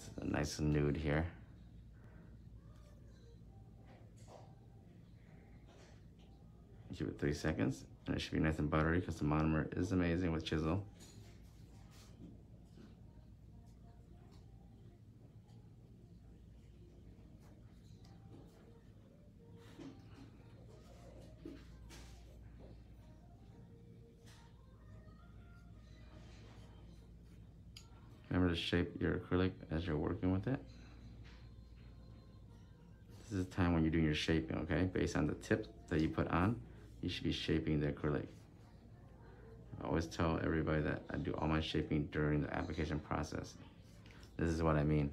It's a nice nude here. Give it 3 seconds, and it should be nice and buttery because the monomer is amazing with chisel. Remember to shape your acrylic as you're working with it. This is the time when you're doing your shaping, okay? Based on the tip that you put on, you should be shaping the acrylic. I always tell everybody that I do all my shaping during the application process. This is what I mean.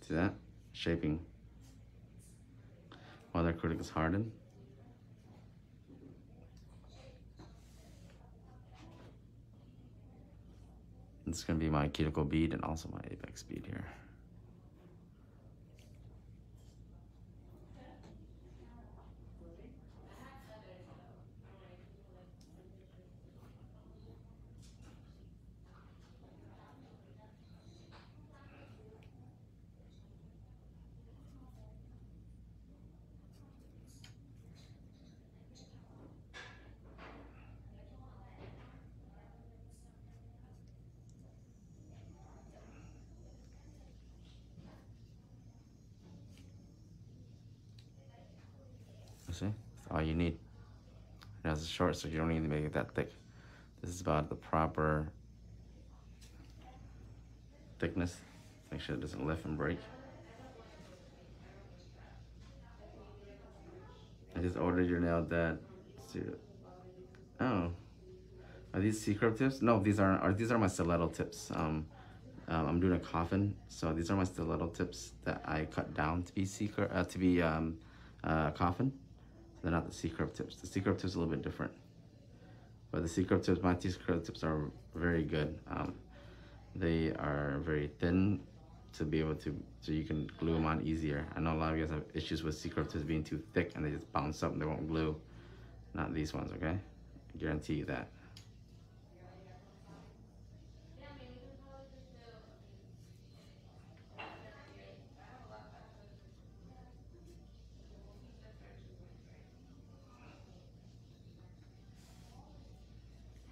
See that? Shaping. While the acrylic is hardened. This is going to be my cuticle bead and also my apex bead here. See, that's all you need. It has a short, so you don't need to make it that thick. This is about the proper thickness. Make sure it doesn't lift and break. I just ordered your nail that. Oh, are these C-curve tips? No, these aren't. These are my stiletto tips. I'm doing a coffin, so these are my stiletto tips that I cut down to be coffin. They're not the C-curve tips. The C-curve tips are a little bit different. But the C-curve tips, my C-curve tips are very good. They are very thin to be able to, so you can glue them on easier. I know a lot of you guys have issues with C-curve tips being too thick and they just bounce up and they won't glue. Not these ones, okay? I guarantee you that.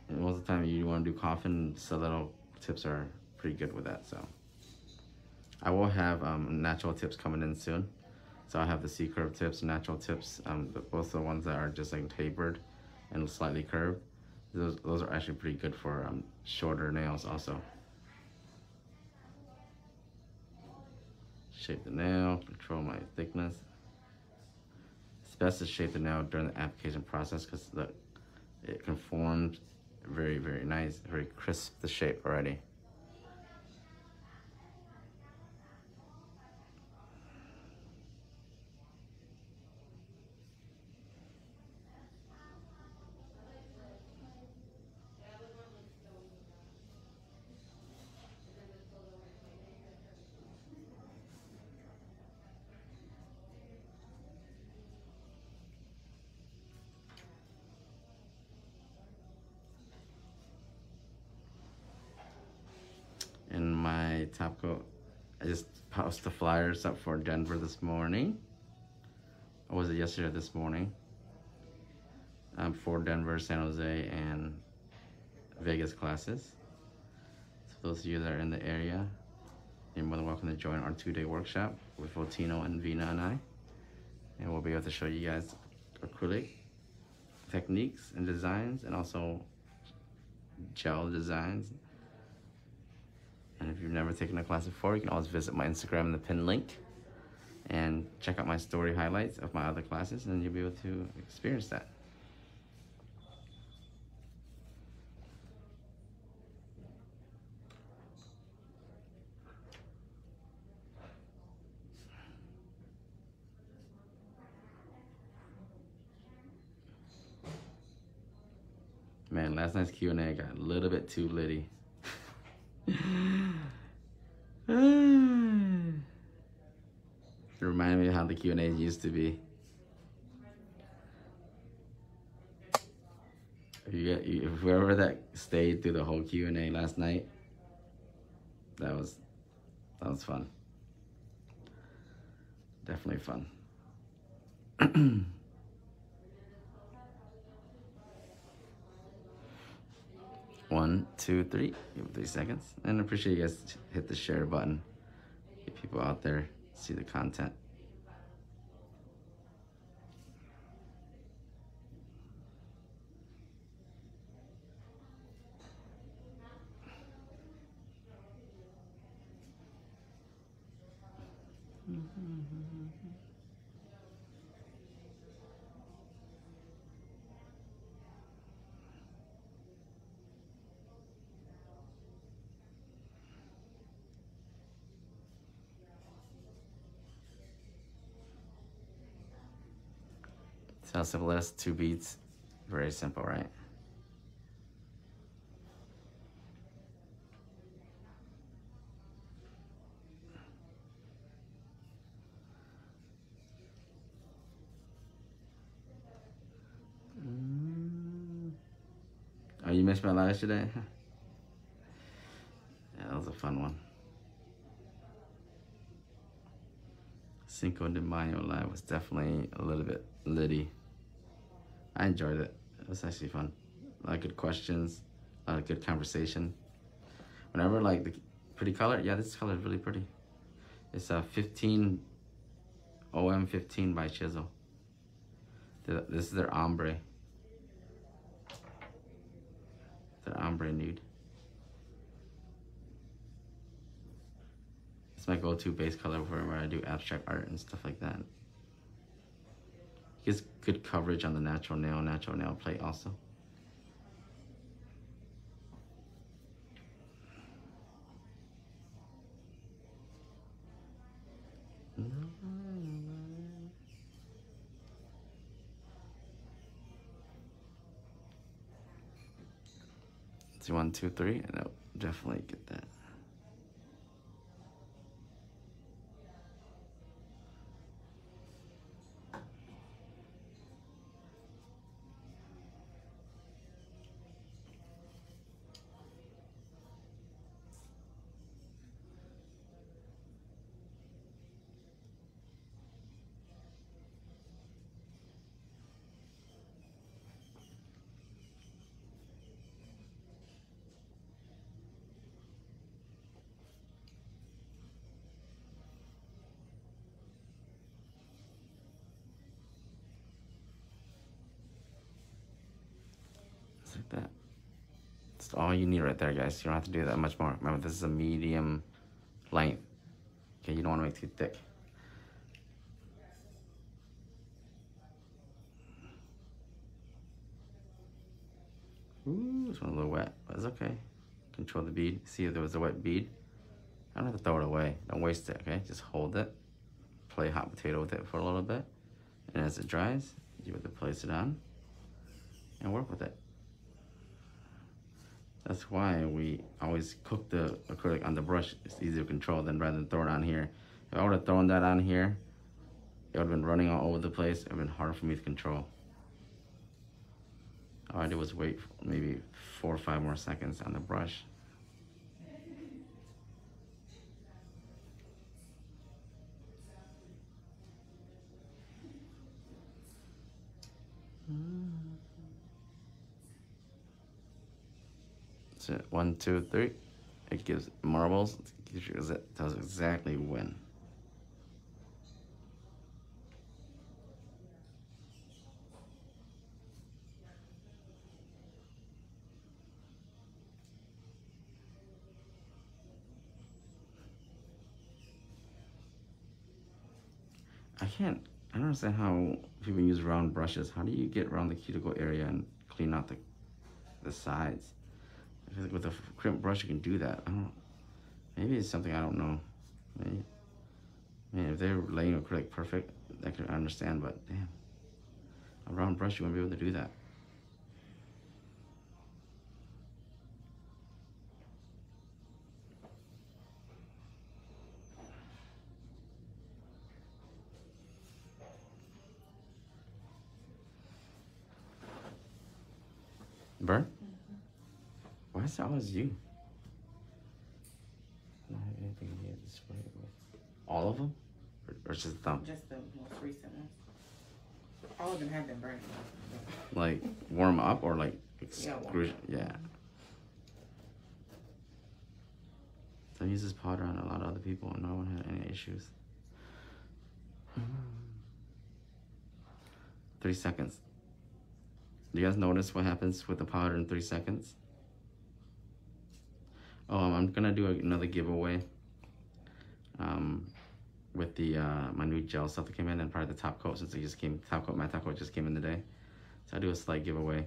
And most of the time you want to do coffin, stiletto tips are pretty good with that, so. I will have natural tips coming in soon. So I have the C-curve tips, natural tips, both the ones that are just like tapered and slightly curved. Those are actually pretty good for shorter nails also. Shape the nail, control my thickness. It's best to shape the nail during the application process because it conforms very, very nice, very crisp the shape already. And my top coat, I just posted the flyers up for Denver this morning. Or was it yesterday or this morning? For Denver, San Jose, and Vegas classes. So those of you that are in the area, you're more than welcome to join our 2-day workshop with Votino and Vina and I. And we'll be able to show you guys acrylic techniques and designs and also gel designs. And if you've never taken a class before, you can always visit my Instagram in the pinned link and check out my story highlights of my other classes, and you'll be able to experience that. Man, last night's Q&A got a little bit too litty. It reminded me of how the Q&As used to be. If whoever that stayed through the whole Q&A last night, that was fun. Definitely fun. 1, 2, 3. Give it 3 seconds. And I appreciate you guys hit the share button. Get people out there see the content. See how simple it is? 2 beads. Very simple, right? Oh, you missed my live yesterday? Yeah, that was a fun one. Cinco de Mayo live was definitely a little bit litty. I enjoyed it. It was actually fun. A lot of good questions, a lot of good conversation. Whenever like the pretty color, yeah, this color is really pretty. It's a 15 OM15 by Chisel. This is their ombre. Their ombre nude. It's my go-to base color where I do abstract art and stuff like that. Gives good coverage on the natural nail plate also. So 1, 2, 3, and I'll definitely get that. Just like that. That's all you need right there, guys. You don't have to do that much more. Remember, this is a medium length. Okay, you don't want to make it too thick. Ooh, this one's a little wet, but it's okay. Control the bead. See if there was a wet bead. I don't have to throw it away. Don't waste it, okay? Just hold it. Play hot potato with it for a little bit. And as it dries, you have to place it on and work with it. That's why we always cook the acrylic on the brush. It's easier to control than rather than throw it on here. If I would have thrown that on here, it would have been running all over the place. It would have been hard for me to control. All I did was wait for maybe 4 or 5 more seconds on the brush. So 1, 2, 3. It gives marbles. It tells exactly when. I don't understand how people use round brushes. How do you get around the cuticle area and clean out the sides? I feel like with a crimp brush you can do that. Maybe it's something I don't know. Maybe, I mean, if they're laying acrylic perfect, I could understand, but damn. A round brush, you wouldn't be able to do that. Burn? Why is it always you? Not have anything here to spray it with. All of them? Or just thumb? Just the most recent ones. All of them have been burning. Like warm up or like Yeah. Yeah. So I use this powder on a lot of other people and no one had any issues. 3 seconds. Do you guys notice what happens with the powder in 3 seconds? Oh, I'm gonna do another giveaway with the my new gel stuff that came in, and probably the top coat, since it just came. My top coat just came in today, so I do a slight giveaway.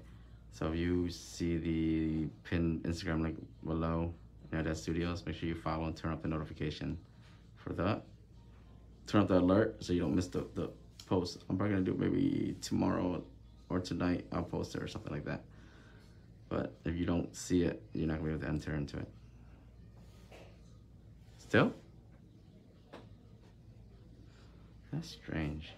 So if you see the pinned Instagram link below, United Studios, make sure you follow and turn up the notification for that. Turn up the alert so you don't miss the post. I'm probably gonna do it maybe tomorrow or tonight. I'll post it or something like that. But if you don't see it, you're not gonna be able to enter into it. Still? That's strange.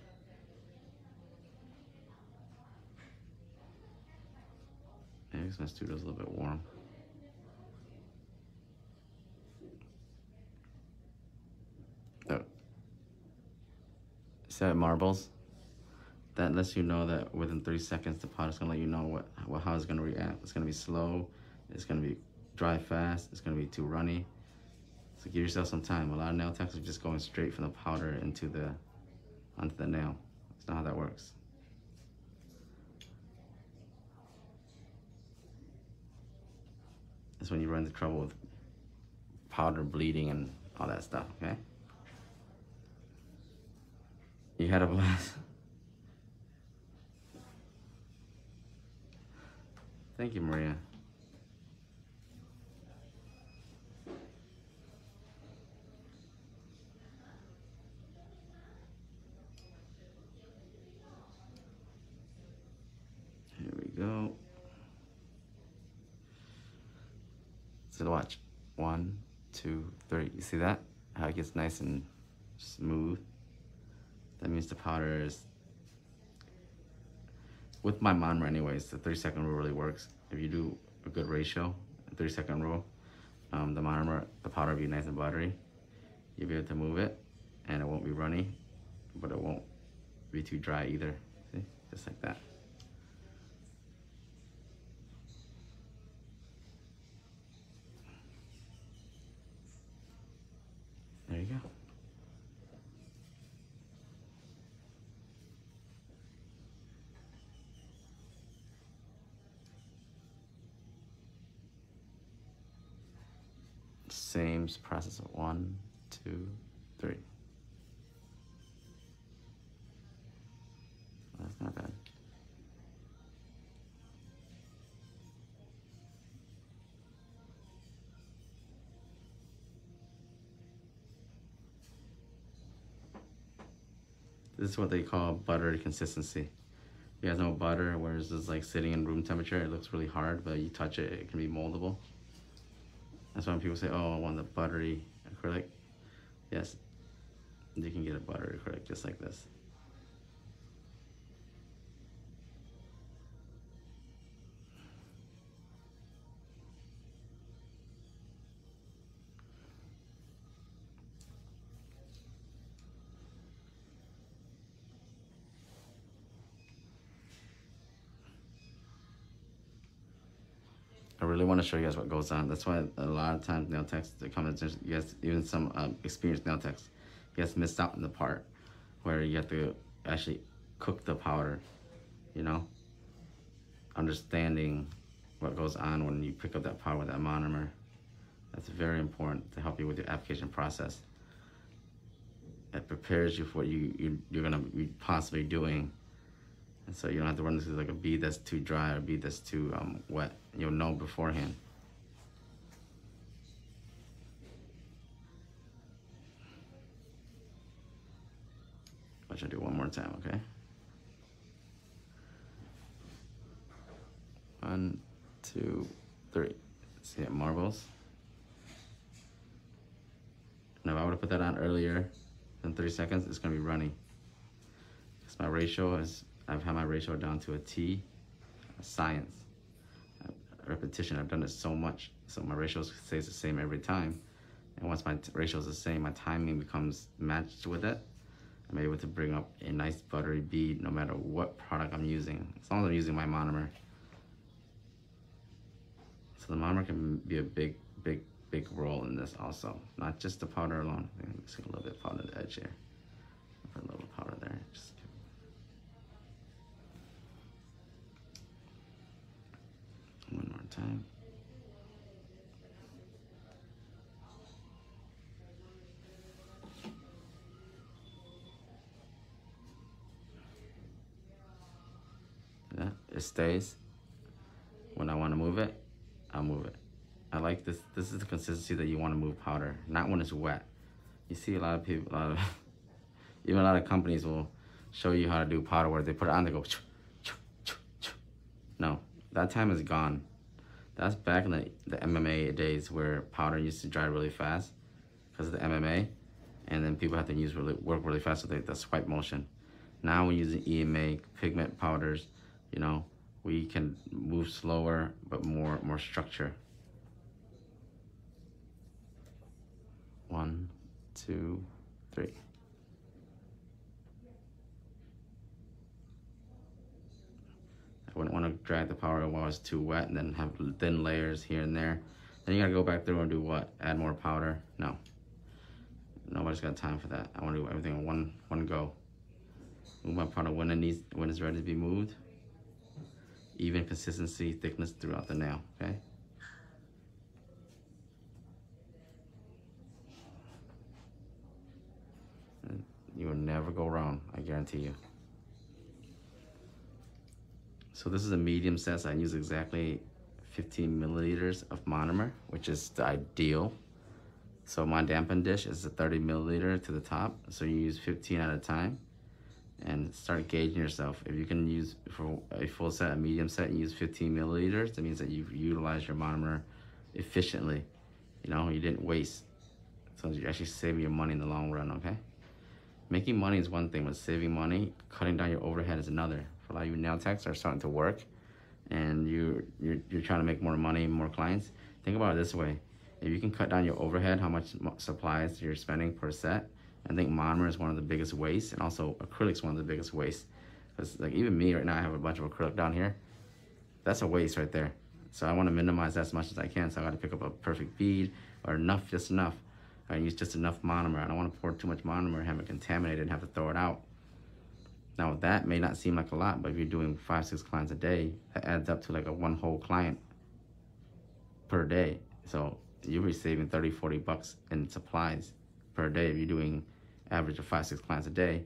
Maybe because my studio's a little bit warm. Oh. Set marbles. That lets you know that within 3 seconds, the powder's gonna let you know how it's gonna react. It's gonna be slow. It's gonna be dry fast. It's gonna be too runny. So give yourself some time. A lot of nail techs are just going straight from the powder onto the nail. That's not how that works. That's when you run into trouble with powder bleeding and all that stuff, okay? You had a blast. Thank you, Maria. Here we go. So watch. 1, 2, 3. You see that? How it gets nice and smooth. That means the powder is, with my monomer anyways, the 3-second rule really works. If you do a good ratio, a 3-second rule, the powder will be nice and buttery. You'll be able to move it and it won't be runny, but it won't be too dry either. See, just like that. There you go. Same process of 1, 2, 3. That's not bad. This is what they call buttery consistency. You guys know butter, where it's just like sitting in room temperature, it looks really hard, but you touch it, it can be moldable. That's why when people say, oh, I want the buttery acrylic. Yes, you can get a buttery acrylic just like this. I really want to show you guys what goes on. That's why a lot of times nail techs, they come in, you guys, even some experienced nail techs, you guys missed out on the part where you have to actually cook the powder, you know? Understanding what goes on when you pick up that powder with that monomer. That's very important to help you with your application process. It prepares you for what you're gonna be possibly doing. And so you don't have to run into like a bead that's too dry or a bead that's too wet. You'll know beforehand. Watch, I do one more time, okay? 1, 2, 3. See it, marbles. And if I would have put that on earlier than 3 seconds, it's gonna be runny. Because my ratio is, I've had my ratio down to a T, a science. repetition. I've done it so much, so my ratio stays the same every time. And once my ratio is the same, my timing becomes matched with it. I'm able to bring up a nice buttery bead no matter what product I'm using, as long as I'm using my monomer. So the monomer can be a big role in this also, not just the powder alone. I'm gonna mix a little bit of powder on the edge here. Put a little powder there. Just one more time. Yeah, it stays. When I want to move it, I'll move it. I like this. This is the consistency that you want to move powder, not when it's wet. You see a lot of people, even a lot of companies will show you how to do powder where they put it on, they go, choo, choo, choo, choo. No, that time is gone. That's back in the MMA days where powder used to dry really fast because of the MMA, and then people have to work really fast with the swipe motion. Now we're using EMA pigment powders, you know, we can move slower but more structure. 1, 2, 3. I wouldn't want to drag the powder while it's too wet and then have thin layers here and there. Then you gotta go back through and do what? Add more powder? No. Nobody's got time for that. I want to do everything in one go. Move my powder when it's ready to be moved. Even consistency, thickness throughout the nail, okay? And you will never go wrong, I guarantee you. So this is a medium set, so I use exactly 15 milliliters of monomer, which is the ideal. So my dampen dish is a 30 milliliter to the top, so you use 15 at a time. And start gauging yourself. If you can use, for a full set, a medium set, and use 15 milliliters, that means that you've utilized your monomer efficiently. You know, you didn't waste. So you're actually saving your money in the long run, okay? Making money is one thing, but saving money, cutting down your overhead is another. For a lot of you nail techs are starting to work, and you're trying to make more money, more clients. Think about it this way. If you can cut down your overhead, how much supplies you're spending per set, I think monomer is one of the biggest wastes, and also acrylic's one of the biggest wastes. Because like even me right now, I have a bunch of acrylic down here. That's a waste right there. So I want to minimize that as much as I can. So I got to pick up a perfect bead or enough, just enough. I use just enough monomer. I don't want to pour too much monomer and have it contaminated and have to throw it out. Now that may not seem like a lot, but if you're doing 5-6 clients a day, that adds up to like a one whole client per day. So you'll be saving 30-40 bucks in supplies per day if you're doing average of 5-6 clients a day.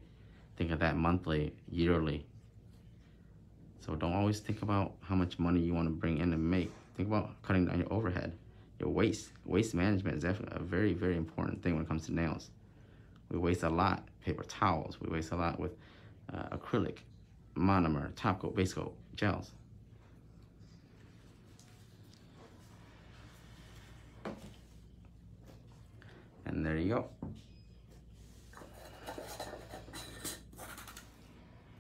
Think of that monthly, yearly. So don't always think about how much money you want to bring in and make. Think about cutting down your overhead, your waste. Waste management is definitely a very, very important thing when it comes to nails. We waste a lot. Paper towels. We waste a lot with acrylic, monomer, top coat, base coat, gels. And there you go.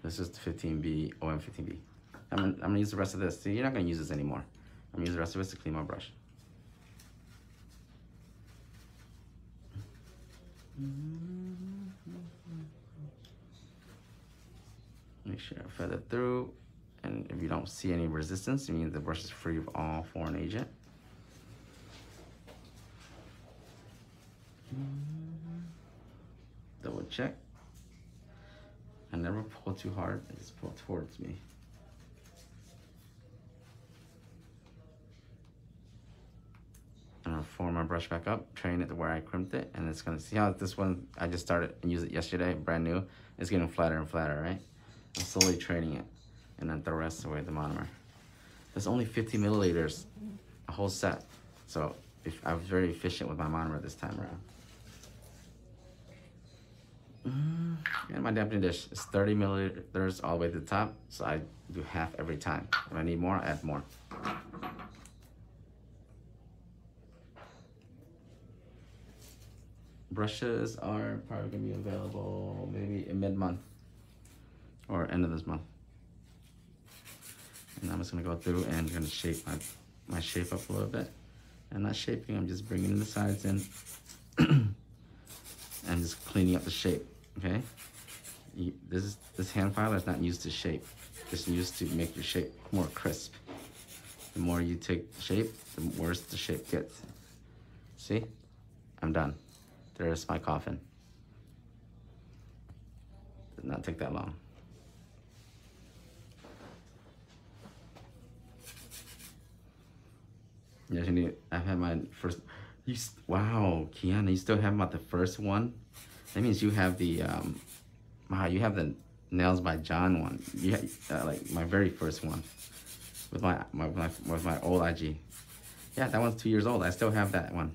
This is the 15B, OM15B. I'm gonna use the rest of this. See, you're not gonna use this anymore. I'm gonna use the rest of this to clean my brush. Make sure I feather through, and if you don't see any resistance, it means the brush is free of all foreign agent. Double check. I never pull too hard, I just pull towards me. I'm gonna form my brush back up, train it to where I crimped it, and it's gonna see how this one, I just started and used it yesterday, brand new. It's getting flatter and flatter, right? I'm slowly training it, and then the rest away the monomer. There's only 50 milliliters, a whole set. So if I was very efficient with my monomer this time around. And my dampening dish is 30 milliliters all the way to the top, so I do half every time. If I need more, I add more. Brushes are probably gonna be available maybe in mid-month or end of this month. And I'm just gonna go through and gonna shape my shape up a little bit. I'm not shaping, I'm just bringing the sides in and just cleaning up the shape, okay? This hand filer is not used to shape. It's used to make your shape more crisp. The more you take shape, the worse the shape gets. See? I'm done. There's my coffin. Did not take that long. Yes, I've had my first. Wow, Kiana, you still have about the first one? That means you have the wow, you have the Nails by John one. You had, like my very first one with my old IG. Yeah, that one's 2 years old. I still have that one.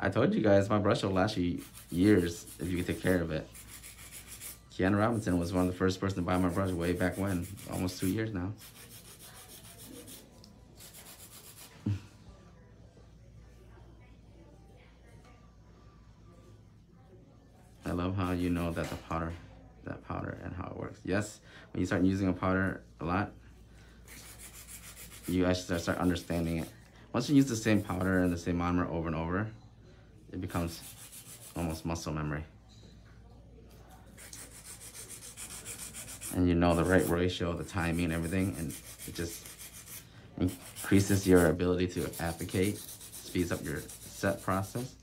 I told you guys my brush will last you years if you can take care of it. Kiana Robinson was one of the first person to buy my brush way back when, almost 2 years now. I love how you know that that powder and how it works. Yes, when you start using a powder a lot, you actually start understanding it. Once you use the same powder and the same monomer over and over, it becomes almost muscle memory. And you know the right ratio, the timing and everything, and it just increases your ability to applicate, speeds up your set process.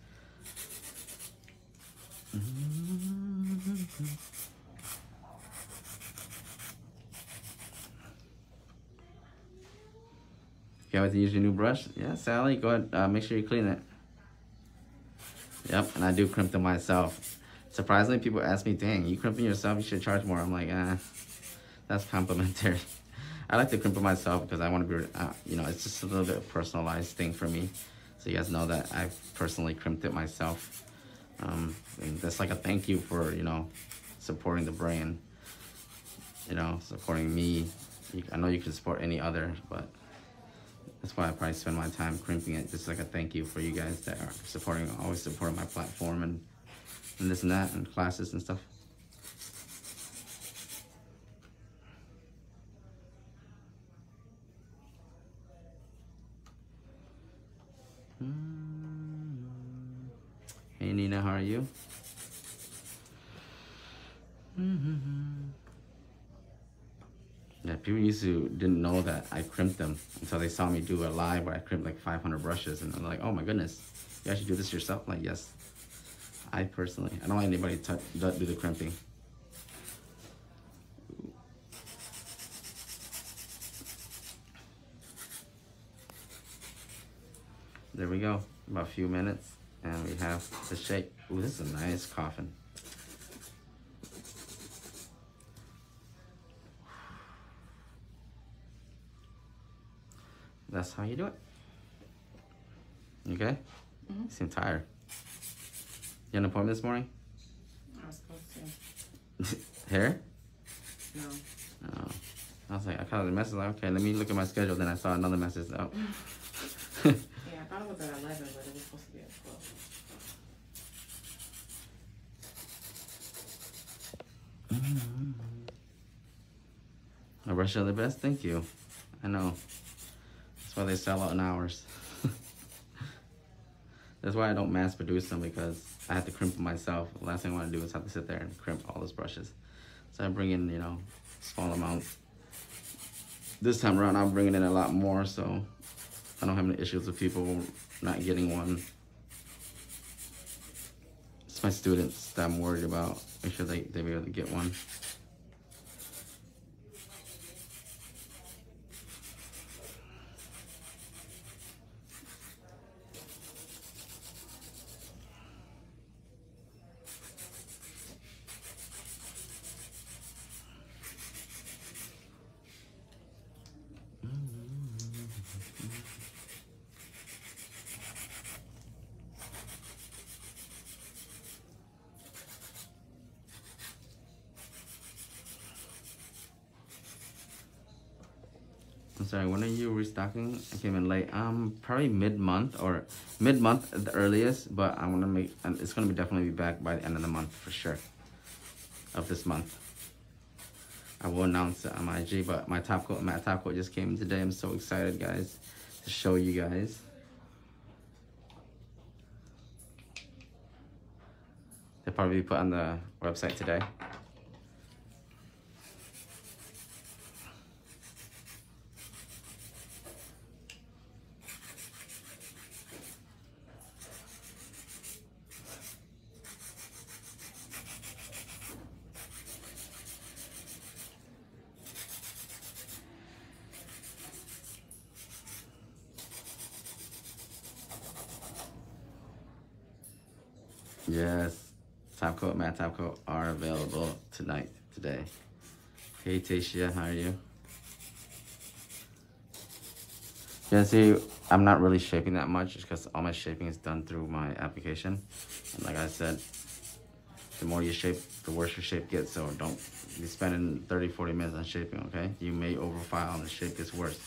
You have to use your new brush? Yeah, Sally, go ahead, make sure you clean it. Yep, and I do crimp them myself. Surprisingly, people ask me, dang, you crimping yourself, you should charge more. I'm like, that's complimentary. I like to crimp it myself because I want to be, you know, it's just a little bit of personalized thing for me. So you guys know that I've personally crimped it myself. And that's like a thank you for, you know, supporting the brand, you know, supporting me. I know you can support any other, but that's why I probably spend my time crimping it, just like a thank you for you guys that are supporting, always supporting my platform and this and that, and classes and stuff. Hey Nina, how are you? Yeah, people didn't know that I crimped them until they saw me do a live where I crimped like 500 brushes, and they're like, oh my goodness, you actually do this yourself? I'm like, yes. I personally, I don't let anybody do the crimping. There we go, about a few minutes, and we have the shape. Ooh, this is a nice coffin. That's how you do it. Okay? Mm-hmm. You seem tired. You had an appointment this morning? I was supposed to. Hair? No. Oh. I was like, I caught the message, like, okay, let me look at my schedule. Then I saw another message. Oh. Yeah, I thought it was at 11, but it was supposed to be at 12. I brush are the best? Thank you. I know. That's why they sell out in hours. That's why I don't mass produce them, because I have to crimp them myself. The last thing I want to do is have to sit there and crimp all those brushes. So I bring in, you know, small amounts. This time around, I'm bringing in a lot more, so I don't have any issues with people not getting one. It's my students that I'm worried about. Make sure they be able to get one. I'm sorry, when are you restocking? I came in late. Probably mid-month or mid-month at the earliest, but I'm gonna make, it's gonna definitely be back by the end of the month for sure. Of this month. I will announce it on my IG, but my top coat, matte top coat just came today. I'm so excited, guys, to show you guys. They'll probably be put on the website today. Yes, top coat, matte top coat are available today. Hey Tasia, how are you? Yeah, see, I'm not really shaping that much just because all my shaping is done through my application. And like I said, the more you shape, the worse your shape gets. So don't be spending 30, 40 minutes on shaping, okay? You may overfile and the shape gets worse.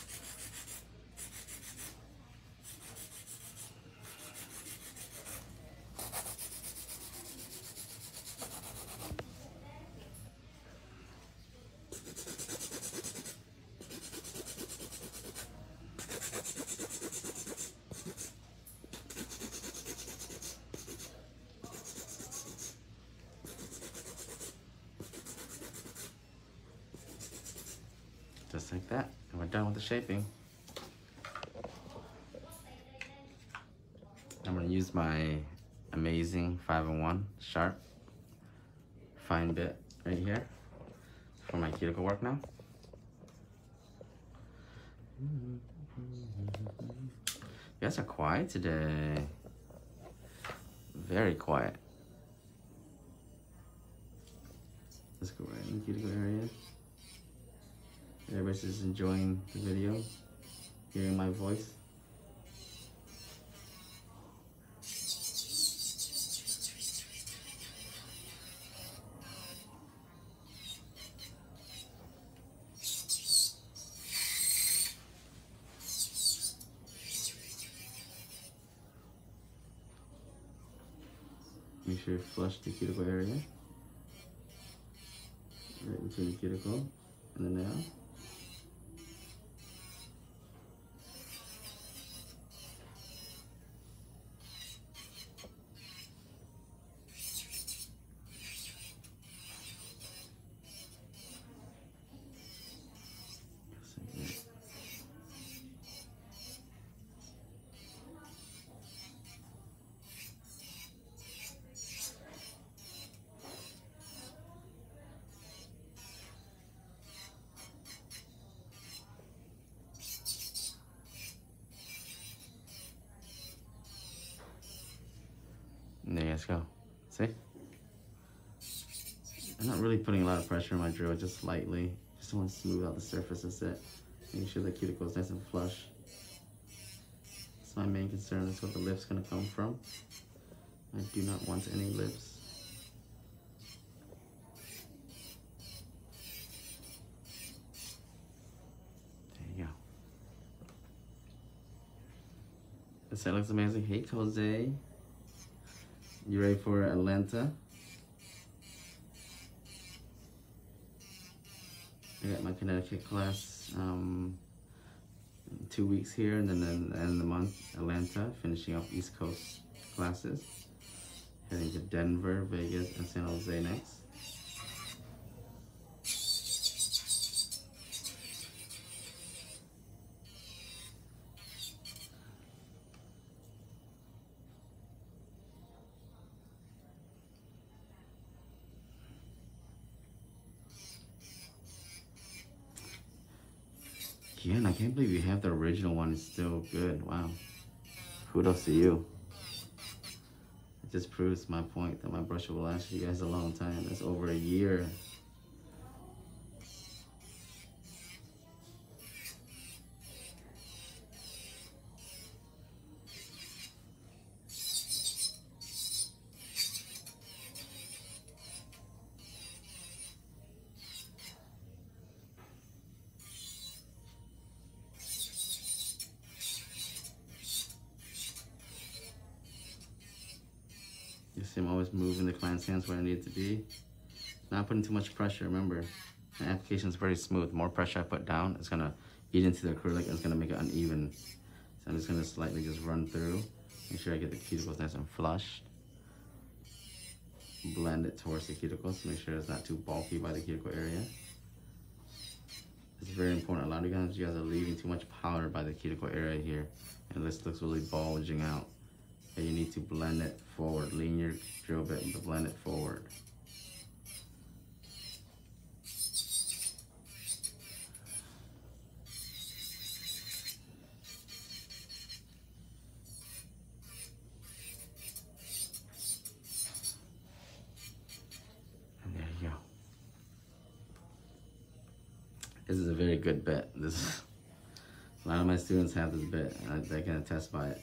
Just like that, and we're done with the shaping. I'm gonna use my amazing 5-in-1 sharp fine bit right here for my cuticle work now. You guys are quiet today. Very quiet. Let's go right in the cuticle area. Everybody's just enjoying the video, hearing my voice. Make sure you flush the cuticle area. Right between the cuticle and the nail. And there you guys go. See? I'm not really putting a lot of pressure on my drill, just lightly. Just want to smooth out the surface, that's it. Making sure the cuticle is nice and flush. That's my main concern, that's what the lift's gonna come from. I do not want any lips. There you go. This side looks amazing. Hey, Jose. You ready for Atlanta? I got my Connecticut class in 2 weeks here, and then at the end of the month, Atlanta, finishing off East Coast classes. Heading to Denver, Vegas, and San Jose next. Nguyen, I can't believe you have the original one. It's still good. Wow. Kudos to you. It just proves my point that my brush will last you guys a long time. That's over a year. You see I'm always moving the client's hands where I need it to be. Not putting too much pressure, remember. The application is very smooth. The more pressure I put down, it's gonna eat into the acrylic and it's gonna make it uneven. So I'm just gonna slightly just run through. Make sure I get the cuticles nice and flush. Blend it towards the cuticles. Make sure it's not too bulky by the cuticle area. It's very important. A lot of you guys are leaving too much powder by the cuticle area here, and this looks really bulging out. And you need to blend it forward. Lean your drill bit and blend it forward. And there you go. This is a very good bit. A lot of my students have this bit, and they can attest by it.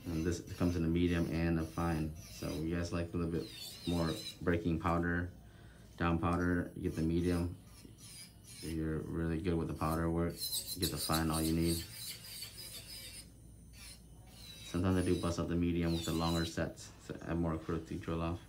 And this comes in a medium and a fine. So you guys like a little bit more breaking powder, down powder, you get the medium. If you're really good with the powder work, you get the fine, all you need. Sometimes I do bust out the medium with the longer sets to add more acrylic to drill off.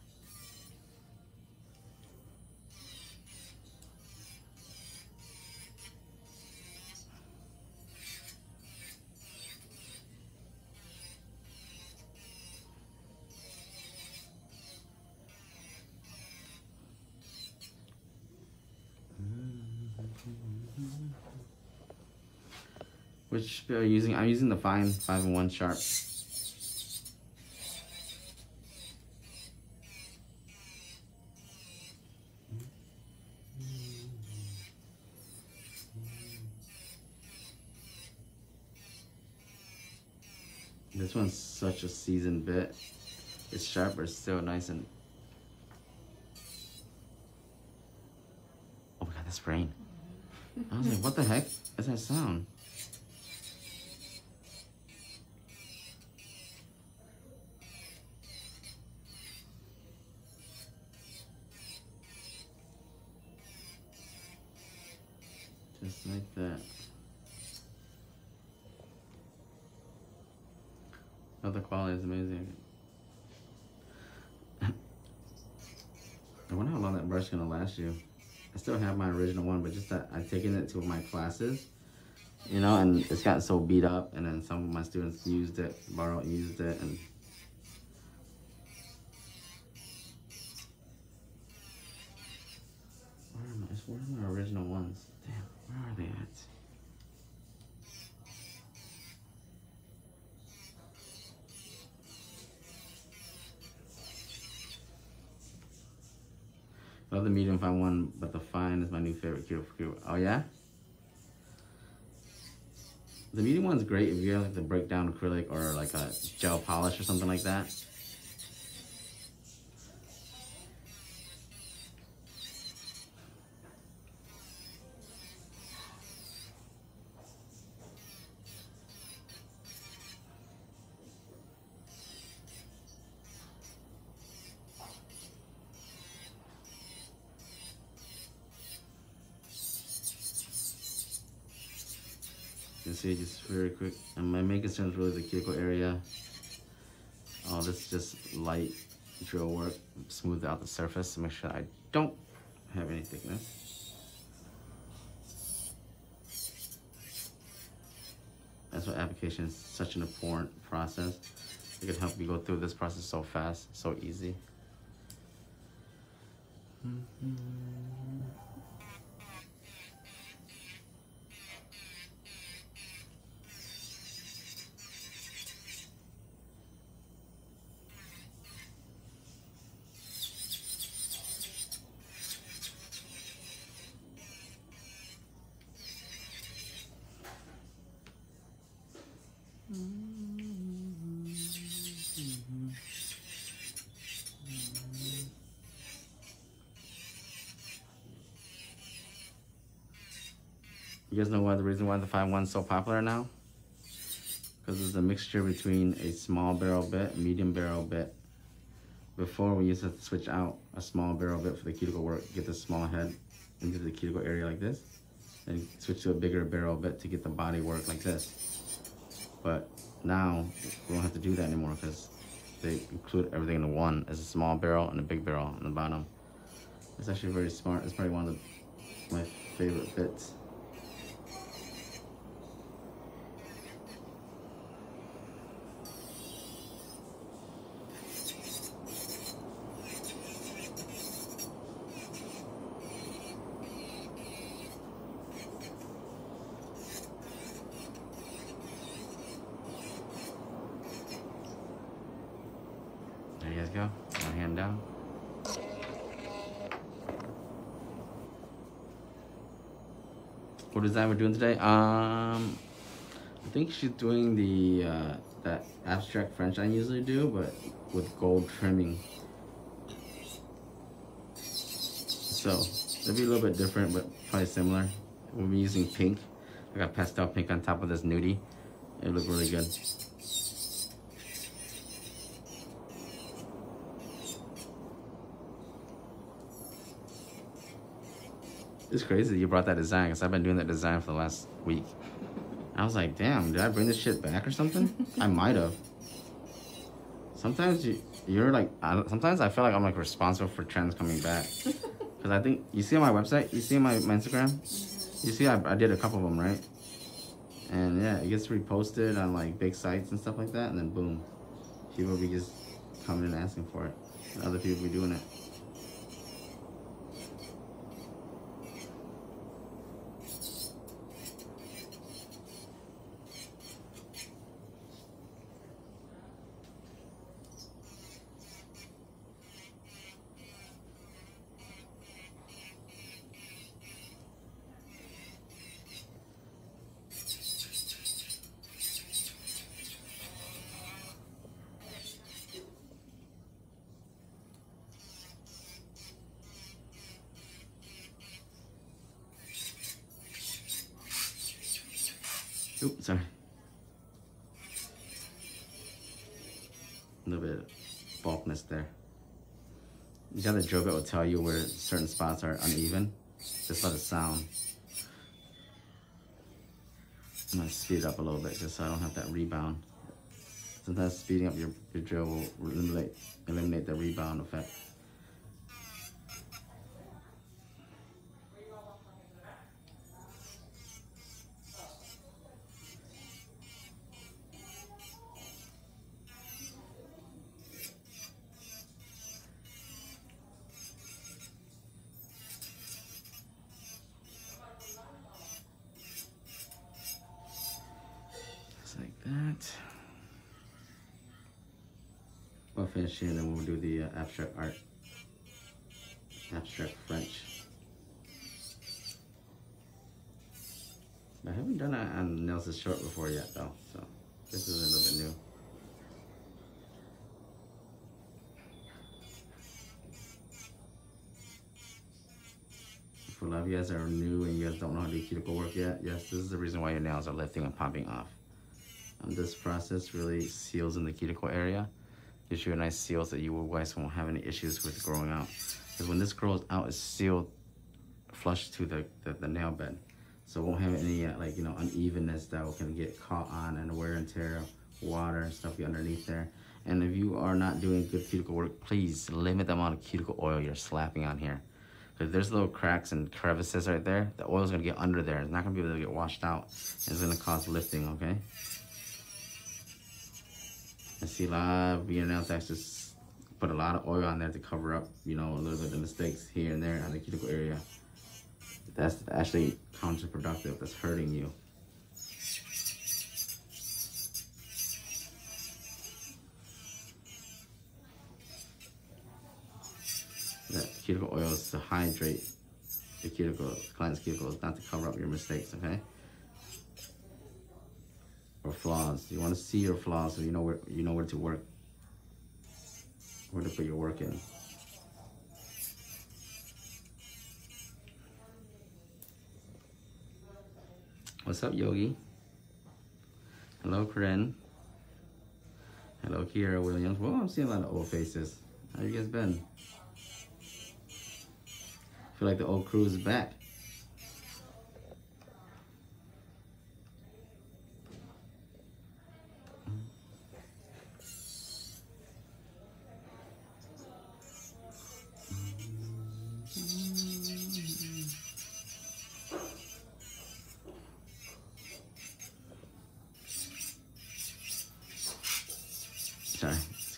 Which are you using? I'm using the fine 5-in-1 sharp. This one's such a seasoned bit. It's sharp, but it's still nice and. Oh my god, that's rain. I was like, what the heck is that sound? Just like that. Oh, the quality is amazing. I wonder how long that brush is gonna last you. I still have my original one, but just that I've taken it to my classes, you know, and it's gotten so beat up, and then some of my students used it, used it, and where are my original ones? Damn, where are they at? I love the medium fine one, but the fine is my new favorite cuticle. Oh yeah? The medium one's great if you have like the breakdown acrylic or like a gel polish or something like that. You can see just very quick. And my main concern is really the cuticle area. Oh, this is just light drill work. Smooth out the surface to make sure I don't have any thickness. That's why application is such an important process. It can help you go through this process so fast, so easy. You guys know why the reason why the 5-1 is so popular now? Because it's a mixture between a small barrel bit, medium barrel bit. Before we used to switch out a small barrel bit for the cuticle work, get the small head into the cuticle area like this, and switch to a bigger barrel bit to get the body work like this. But now we don't have to do that anymore because they include everything in one. There's a small barrel and a big barrel on the bottom. It's actually very smart. It's probably one of the my favorite bits. There you guys go. One hand down. What design we're doing today? I think she's doing the that abstract French I usually do, but with gold trimming. So it'll be a little bit different, but probably similar. We'll be using pink. I got pastel pink on top of this nudie. It look really good. It's crazy that you brought that design, because I've been doing that design for the last week. I was like, damn, did I bring this shit back or something? I might have. Sometimes you're like, sometimes I feel like I'm like responsible for trends coming back. Because I think, you see on my website, you see on my Instagram, you see I did a couple of them, right? And yeah, it gets reposted on like big sites and stuff like that, and then boom, people will be just coming and asking for it. And other people will be doing it. Oops, sorry. A little bit of bulkness there. You got the joke that will tell you where certain spots are uneven. Just let it sound. I'm gonna speed it up a little bit just so I don't have that rebound. Sometimes speeding up your drill will eliminate the rebound effect. Like that. We'll finish here and then we'll do the abstract art. Abstract French. I haven't done that on nails short before yet though, so this is a little bit new. For a lot of you guys that are new and you guys don't know how to do cuticle work yet, yes, this is the reason why your nails are lifting and popping off. This process really seals in the cuticle area. Gives you a nice seal so you guys won't have any issues with growing out. Because when this grows out, it's sealed flush to the nail bed. So it won't have any like, you know, unevenness that can get caught on and wear and tear, water and stuff underneath there. And if you are not doing good cuticle work, please limit the amount of cuticle oil you're slapping on here. Because there's little cracks and crevices right there. The oil's gonna get under there. It's not gonna be able to get washed out. It's gonna cause lifting, okay? I see a lot of nail techs just put a lot of oil on there to cover up, you know, a little bit of mistakes here and there on the cuticle area. That's actually counterproductive. That's hurting you. That cuticle oil is to hydrate the cuticle, client's cuticles, not to cover up your mistakes, okay? Or flaws. You want to see your flaws so you know where to work, where to put your work in. What's up, Yogi? Hello, Corinne. Hello, Kira Williams. Well, I'm seeing a lot of old faces. How you guys been? Feel like the old crew is back.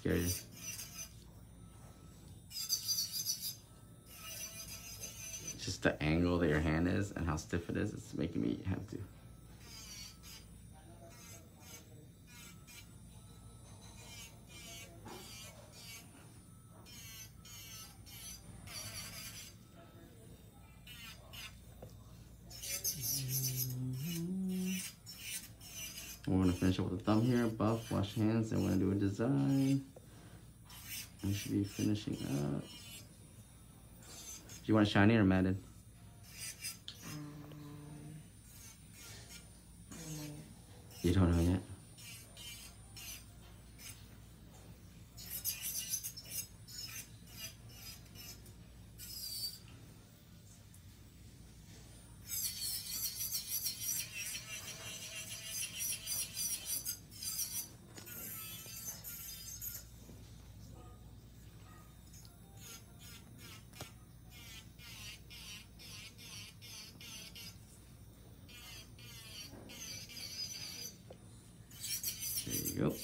scare you. Just the angle that your hand is and how stiff it is, it's making me have to. We're gonna finish up with the thumb here, buff, wash hands, and we're gonna do a design. We should be finishing up. Do you want it shiny or matted? You don't know yet? There you go.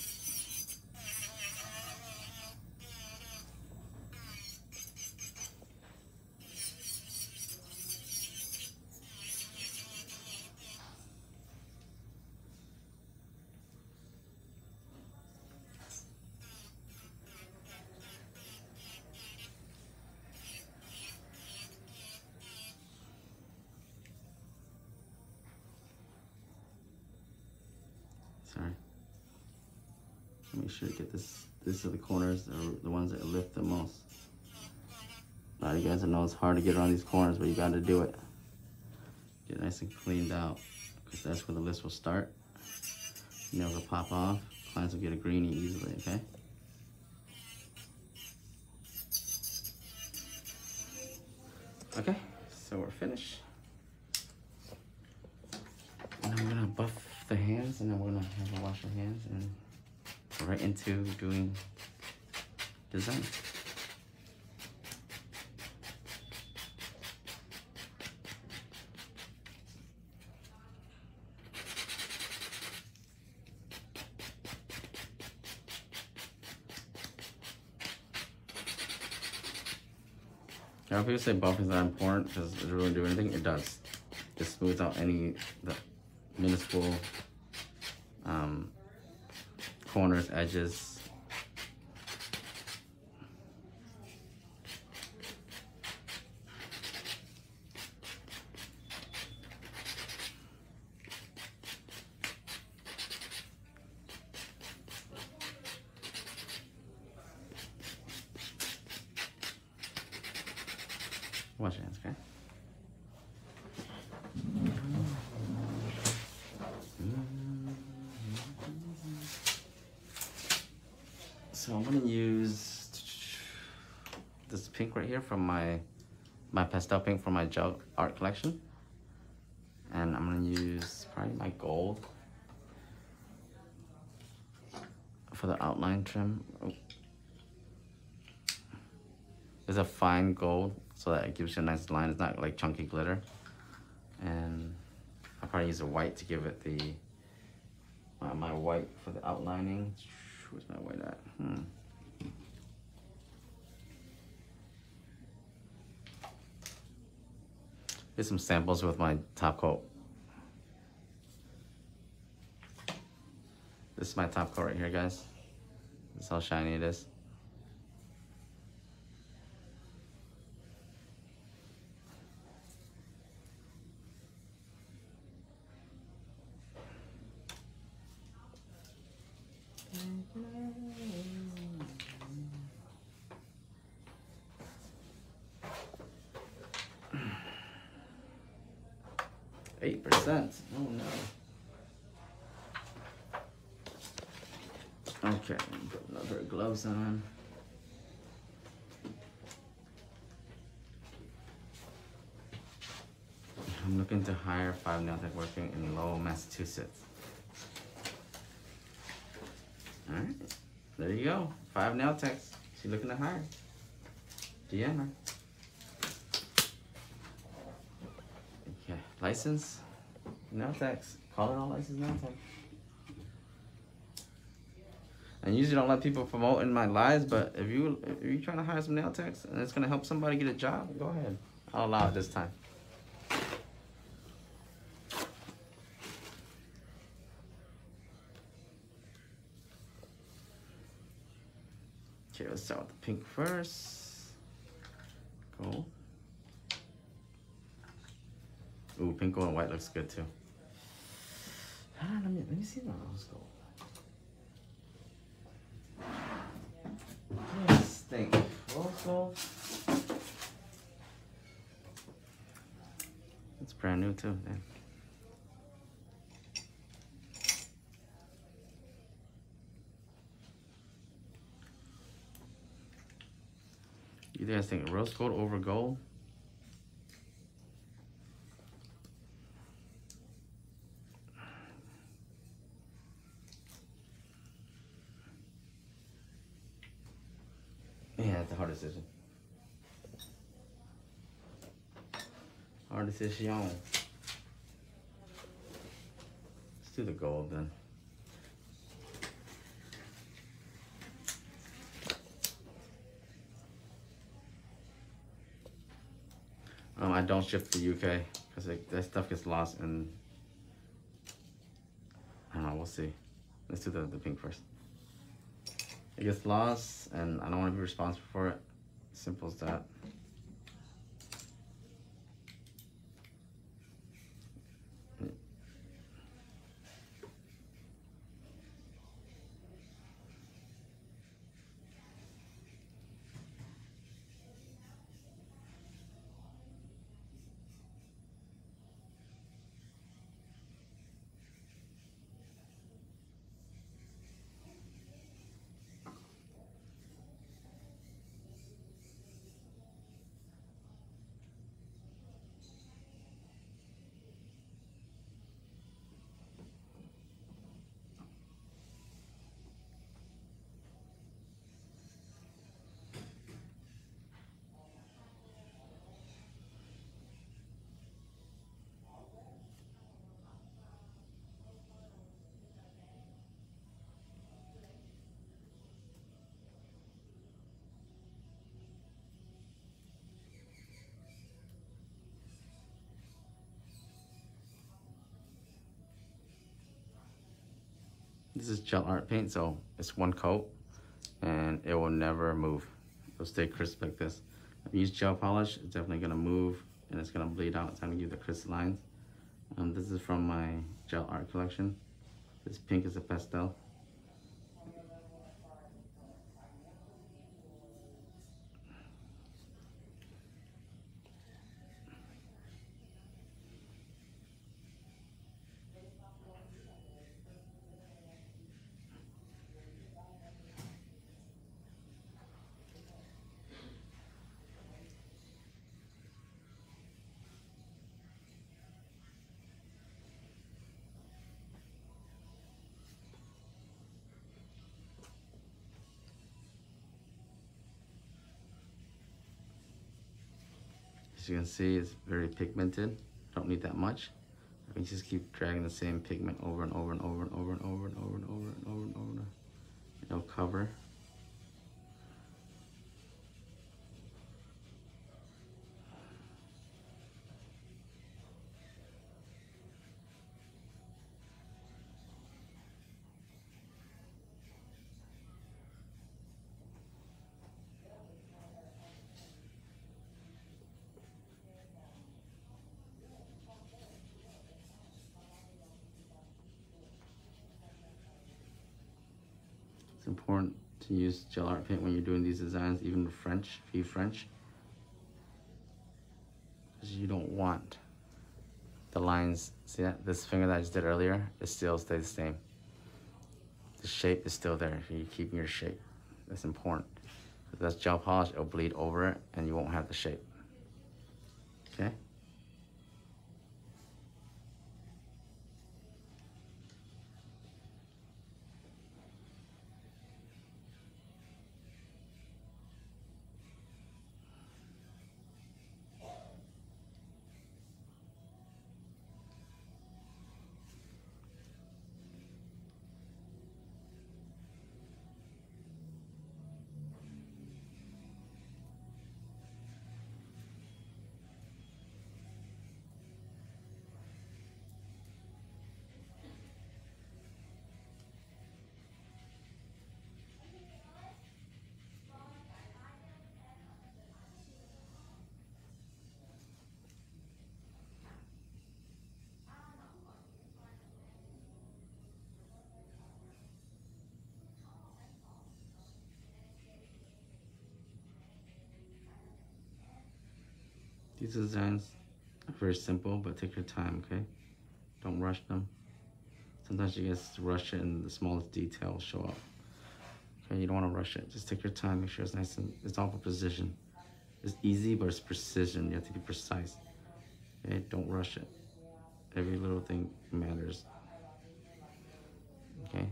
Sorry. Make sure to get this. These are the corners, the ones that lift the most. A lot of you guys know it's hard to get around these corners, but you got to do it. Get nice and cleaned out, because that's where the list will start. Nails will pop off. Clients will get a greenie easily, okay? Okay, so we're finished. And I'm gonna buff the hands, and then we're gonna have a wash our hands and right into doing design. Now, if people say buffing is not important because it doesn't really do anything, it does. Just smooths out any the minuscule corners, edges. Wash your hands, okay? So I'm gonna use this pink right here from my pastel pink from my gel art collection. And I'm gonna use probably my gold for the outline trim. Oh. It's a fine gold, so that it gives you a nice line. It's not like chunky glitter. And I'll probably use a white to give it the my white for the outlining. Where's my white at? Here's some samples with my top coat. This is my top coat right here, guys. This is how shiny it is. %. Oh no. Okay, put another gloves on. I'm looking to hire 5 nail tech working in Lowell, Massachusetts. All right, there you go. 5 nail techs. She's looking to hire. DM her. Okay, license. Nail techs. Call it all licensed nail tech. I usually don't let people promote in my lives, but if you're trying to hire some nail techs and it's gonna help somebody get a job, go ahead. I'll allow it this time. Okay, let's start with the pink first. Gold. Ooh, pink, gold, and white looks good too. Let me see the rose gold. Let's think. Rose gold. It's brand new too, man. You guys think rose gold over gold? Yeah, that's a hard decision. Hard decision. Let's do the gold then. I don't ship to the UK because that stuff gets lost and I don't know, we'll see. Let's do the pink first. It gets lost and I don't want to be responsible for it. Simple as that. This is gel art paint, so it's one coat and it will never move. It'll stay crisp like this. If you use gel polish, it's definitely gonna move and it's gonna bleed out. It's gonna give you the crisp lines. This is from my gel art collection. This pink is a pastel. As you can see, it's very pigmented. Don't need that much. I can just keep dragging the same pigment over and over and over and over and over and over and over and over and over. It'll cover. It's important to use gel art paint when you're doing these designs, even French, if you French. Because you don't want the lines, see that? This finger that I just did earlier, it still stays the same. The shape is still there, you're keeping your shape. That's important. If that's gel polish, it'll bleed over it and you won't have the shape. Okay? These designs are very simple, but take your time, okay? Don't rush them. Sometimes you just rush it and the smallest details show up. Okay, you don't want to rush it. Just take your time, make sure it's nice and it's all for precision. It's easy, but it's precision. You have to be precise. Okay, don't rush it. Every little thing matters. Okay.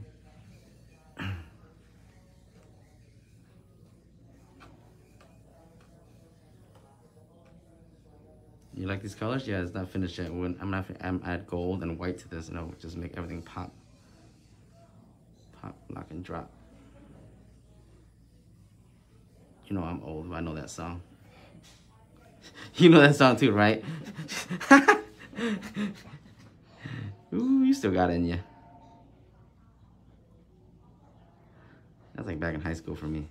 You like these colors? Yeah, it's not finished yet. When I'm add gold and white to this, and it'll just make everything pop, lock and drop. You know I'm old, but I know that song. You know that song too, right? Ooh, you still got it in you. That's like back in high school for me.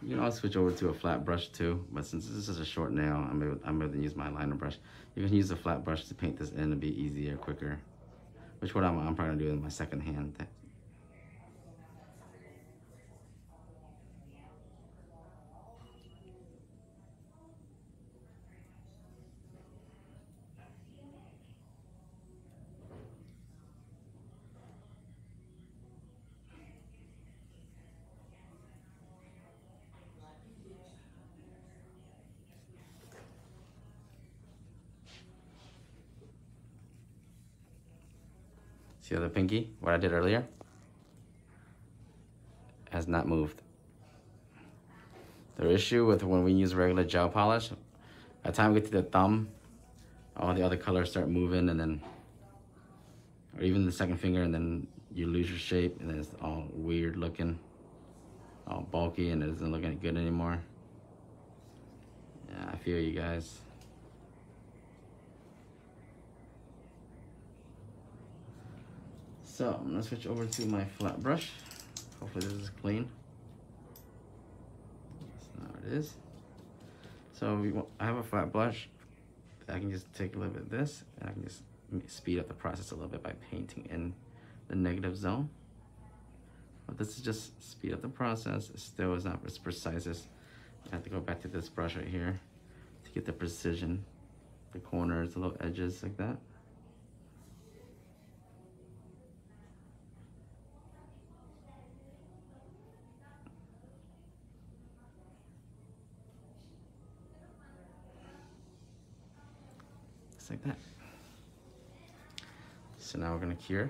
You can also switch over to a flat brush too, but since this is a short nail, I'm able to use my liner brush. You can use a flat brush to paint this in to be easier, quicker. Which what I'm probably gonna do in my second hand. See the pinky? What I did earlier? Has not moved. The issue with when we use regular gel polish, by the time we get to the thumb, all the other colors start moving, and then, or even the second finger, and then you lose your shape, and then it's all weird looking, all bulky, and it doesn't look any good anymore. Yeah, I feel you guys. So I'm gonna switch over to my flat brush. Hopefully this is clean. That's not what it is. So I have a flat brush. I can just take a little bit of this, and I can just speed up the process a little bit by painting in the negative zone. But this is just speed up the process. It still is not as precise as I have to go back to this brush right here to get the precision, the corners, the little edges like that. Like that. So now we're gonna cure.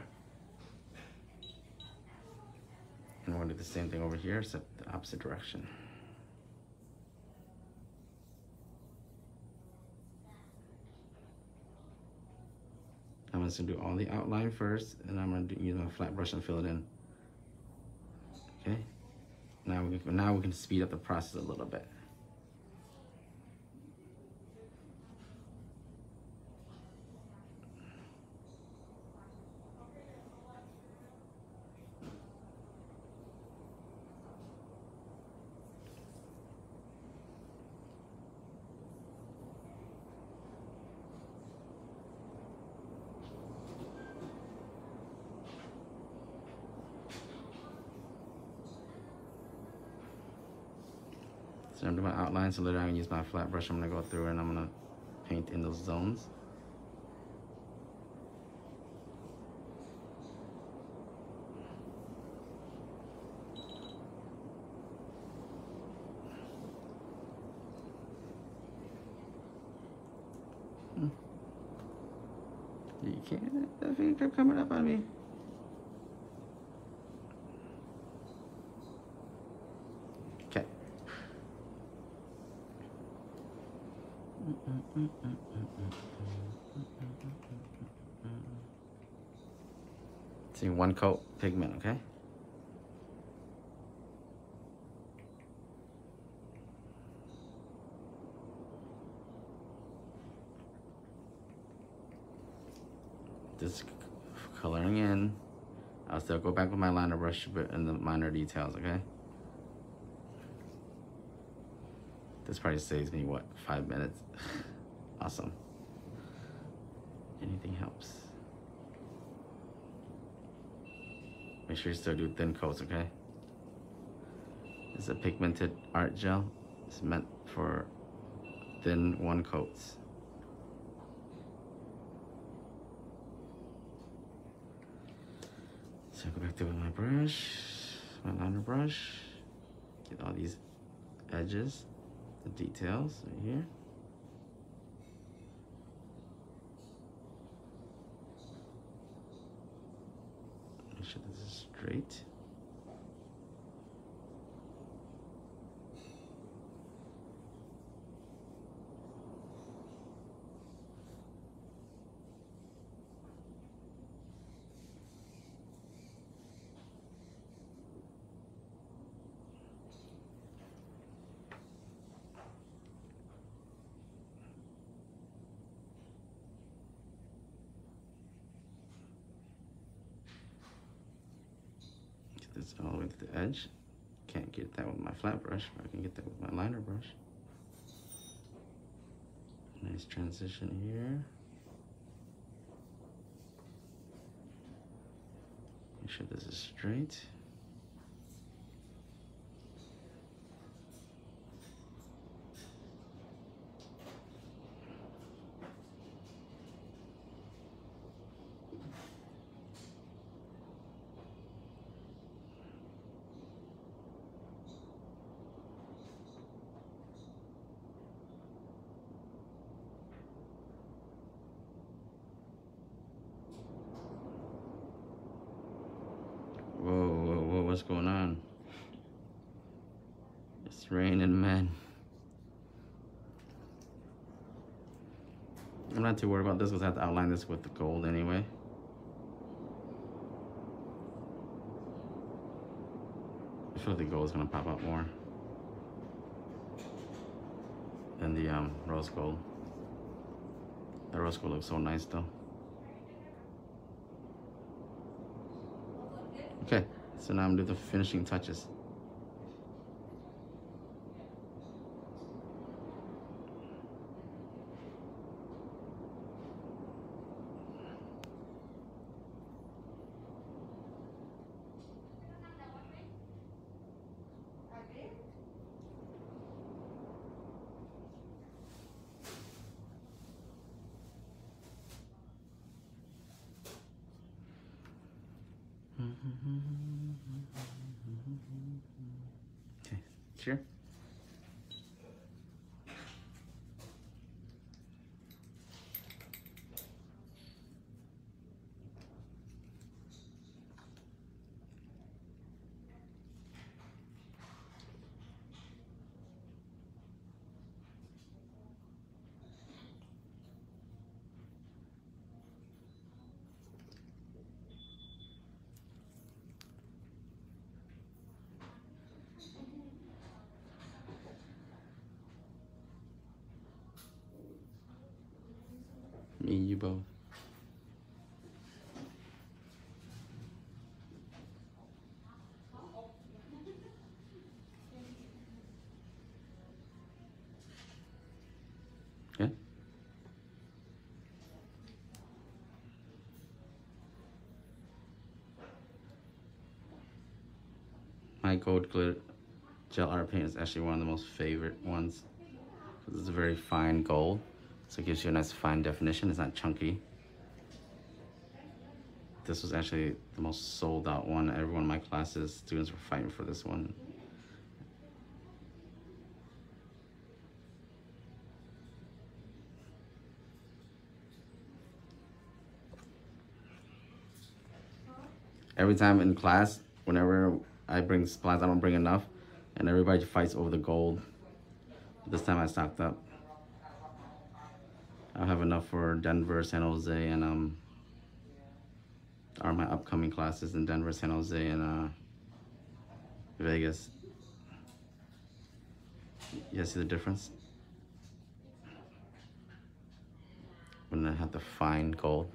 And we're gonna do the same thing over here, except the opposite direction. I'm just gonna do all the outline first, and I'm gonna use my flat brush and fill it in. Okay. Now we can speed up the process a little bit. So I'm doing my outline, so later I can use my flat brush. I'm gonna go through and I'm gonna paint in those zones. You can't, that thing kept coming up on me. Okay. See, one coat pigment, okay? Just coloring in. I'll still go back with my liner brush but in the minor details, okay? This probably saves me, what, 5 minutes? Awesome. Anything helps. Make sure you still do thin coats, okay? It's a pigmented art gel. It's meant for thin one coats. So I go back there with my brush, my liner brush. Get all these edges, the details right here. Make sure this is straight. This all the way to the edge. Can't get that with my flat brush, but I can get that with my liner brush. Nice transition here. Make sure this is straight. Whoa, what's going on? It's raining, man. I'm not too worried about this because I have to outline this with the gold anyway. I feel like the gold is gonna pop out more than the rose gold. The rose gold looks so nice though. Okay, so now I'm gonna do the finishing touches. Okay, sure. Me and you both. Okay. My gold glitter gel art paint is actually one of the most favorite ones because it's a very fine gold, so it gives you a nice fine definition. It's not chunky. This was actually the most sold out one. Every one of my classes, students were fighting for this one. Every time in class, whenever I bring supplies, I don't bring enough, and everybody fights over the gold. This time I stocked up. I'll have enough for Denver, San Jose, and are my upcoming classes in Denver, San Jose, and Vegas. You guys see the difference? When I have the fine gold.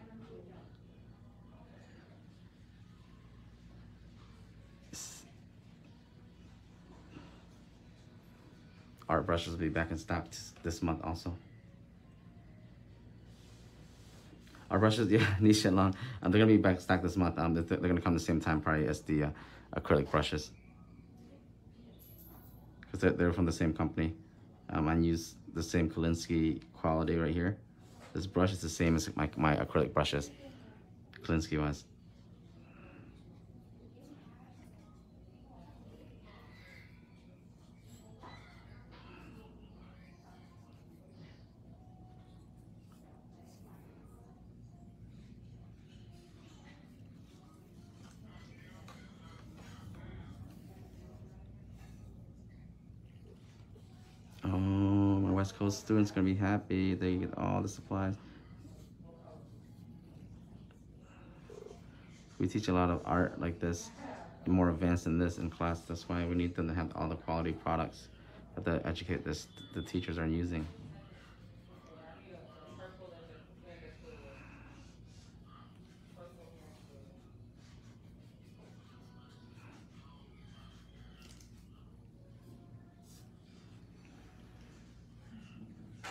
art brushes will be back in stock this month also. Our brushes, yeah, niche and long. They're gonna be back stock this month. They're gonna come the same time probably as the acrylic brushes, because they're from the same company. I use the same Kolinsky quality right here. This brush is the same as my acrylic brushes, Kolinsky wise. Oh, my West Coast students gonna be happy. They get all the supplies. We teach a lot of art like this, more advanced than this in class. That's why we need them to have all the quality products that the the teachers are using.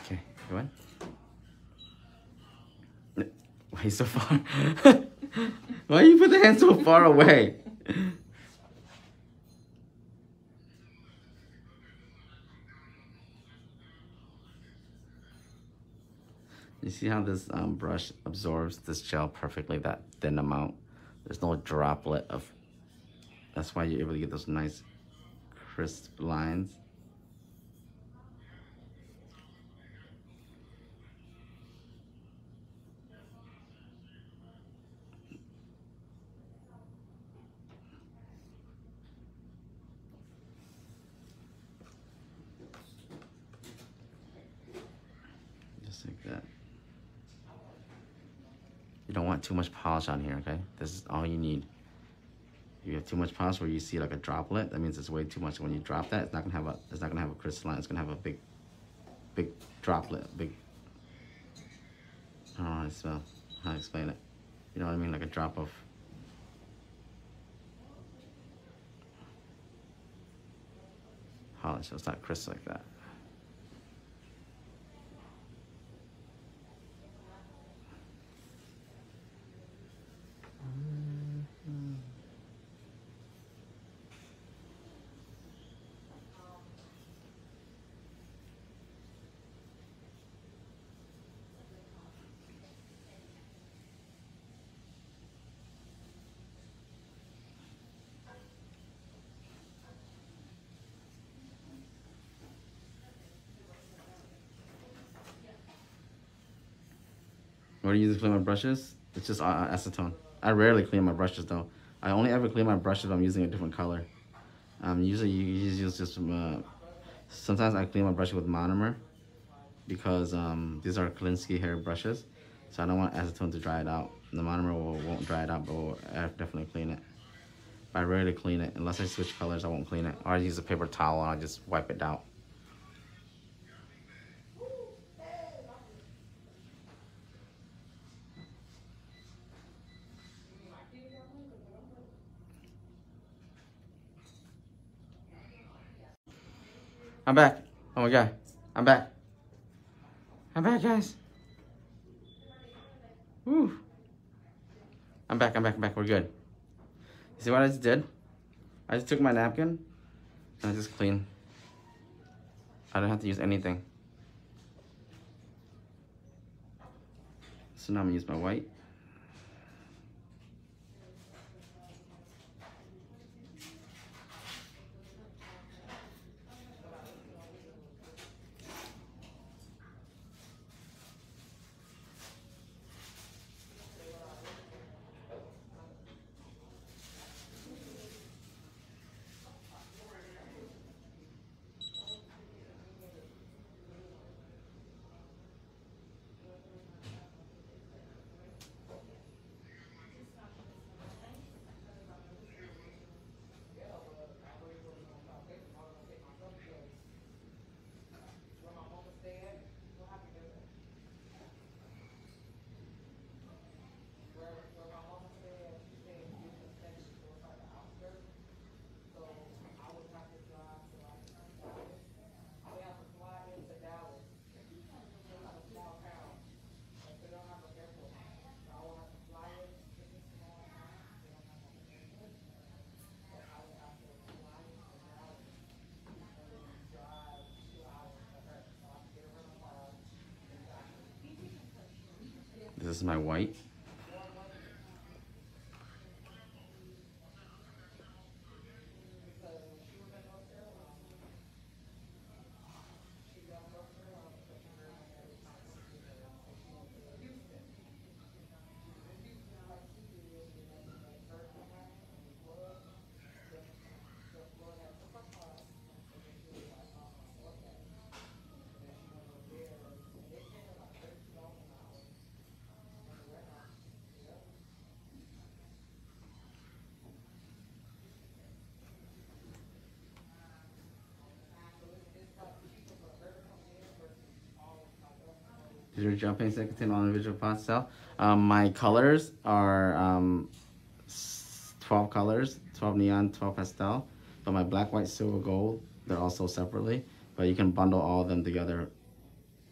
Okay, go ahead. Why are you so far? Why you put the hand so far away? You see how this brush absorbs this gel perfectly, that thin amount? There's no droplet of, that's why you're able to get those nice crisp lines. Just like that. You don't want too much polish on here, okay? This is all you need. If you have too much polish where you see like a droplet, that means it's way too much. When you drop that, it's not gonna have a crystalline. It's gonna have a big droplet, big. I don't know how to explain it. You know what I mean? Like a drop of. Polish, so it's not crisp like that. What do you use to clean my brushes? It's just acetone. I rarely clean my brushes though. I only ever clean my brushes if I'm using a different color. Usually you use just sometimes I clean my brushes with monomer because these are Kolinsky hair brushes, so I don't want acetone to dry it out. The monomer won't dry it out, but will definitely clean it. But I rarely clean it unless I switch colors. I won't clean it, or I use a paper towel and I just wipe it out. I'm back. Oh my god. I'm back. I'm back, guys. Woo. I'm back. We're good. You see what I just did? I just took my napkin and I just cleaned. I don't have to use anything. So now I'm gonna use my white. this is my white. These are gel paints that contain all individual pastel. My colors are 12 colors, 12 neon, 12 pastel. But my black, white, silver, gold, they're also separately. But you can bundle all of them together,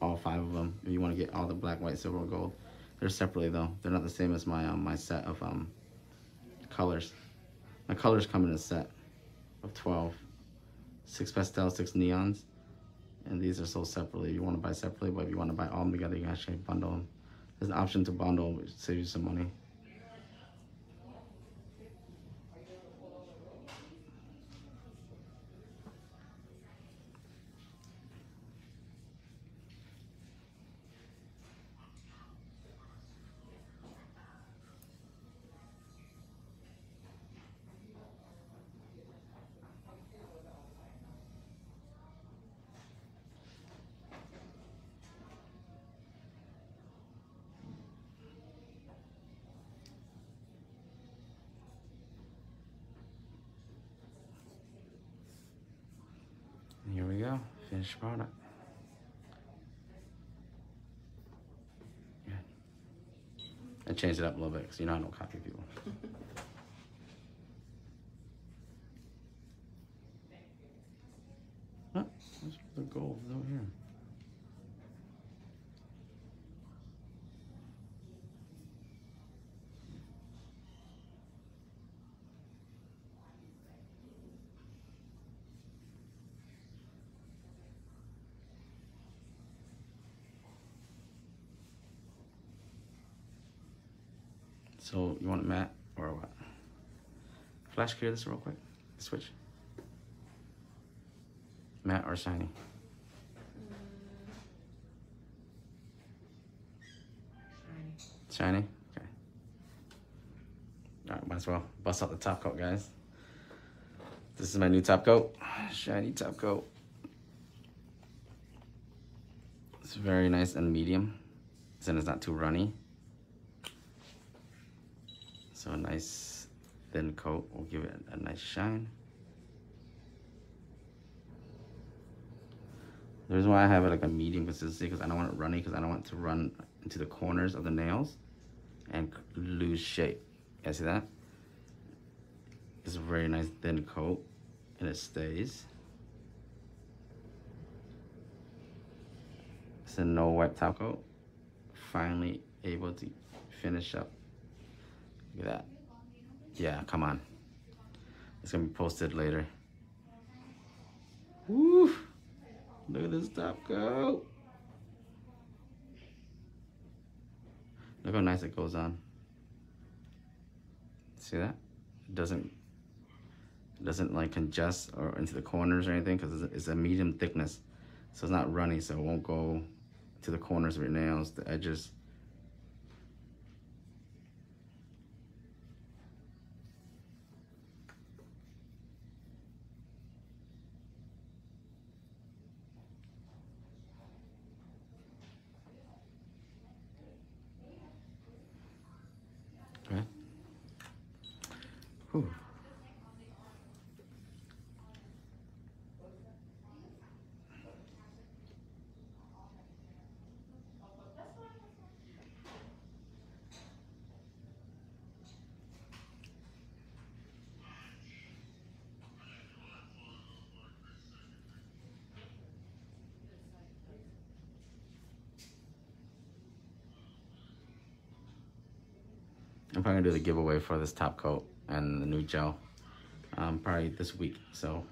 all 5 of them, if you want to get all the black, white, silver, gold. They're separately though. They're not the same as my my set of colors. My colors come in a set of 12. 6 pastels, 6 neons. And these are sold separately. If you want to buy separately, but if you want to buy all of them together, you can actually bundle them. There's an option to bundle, which saves you some money. Here we go, finished product. Yeah. I changed it up a little bit because you know I don't copy people. Huh? Where's the gold? It's over here. So you want it matte or what? Flash clear this real quick. Switch. Matte or shiny? Shiny? Okay. Alright, might as well bust out the top coat, guys. This is my new top coat. Shiny top coat. It's very nice and medium. Then it's not too runny. So a nice thin coat will give it a nice shine. The reason why I have it like a medium consistency because I don't want it runny, because I don't want it to run into the corners of the nails and lose shape. You guys see that? It's a very nice thin coat and it stays. It's a no wipe top coat. Finally able to finish up. Look at that. Yeah, come on. It's gonna be posted later. Woo! Look at this top coat. Look how nice it goes on. See that? It doesn't like congest or into the corners or anything because it's a medium thickness. So it's not runny, so it won't go to the corners of your nails, the edges. Okay. Whew. I'm probably gonna do the giveaway for this top coat and the new gel probably this week. So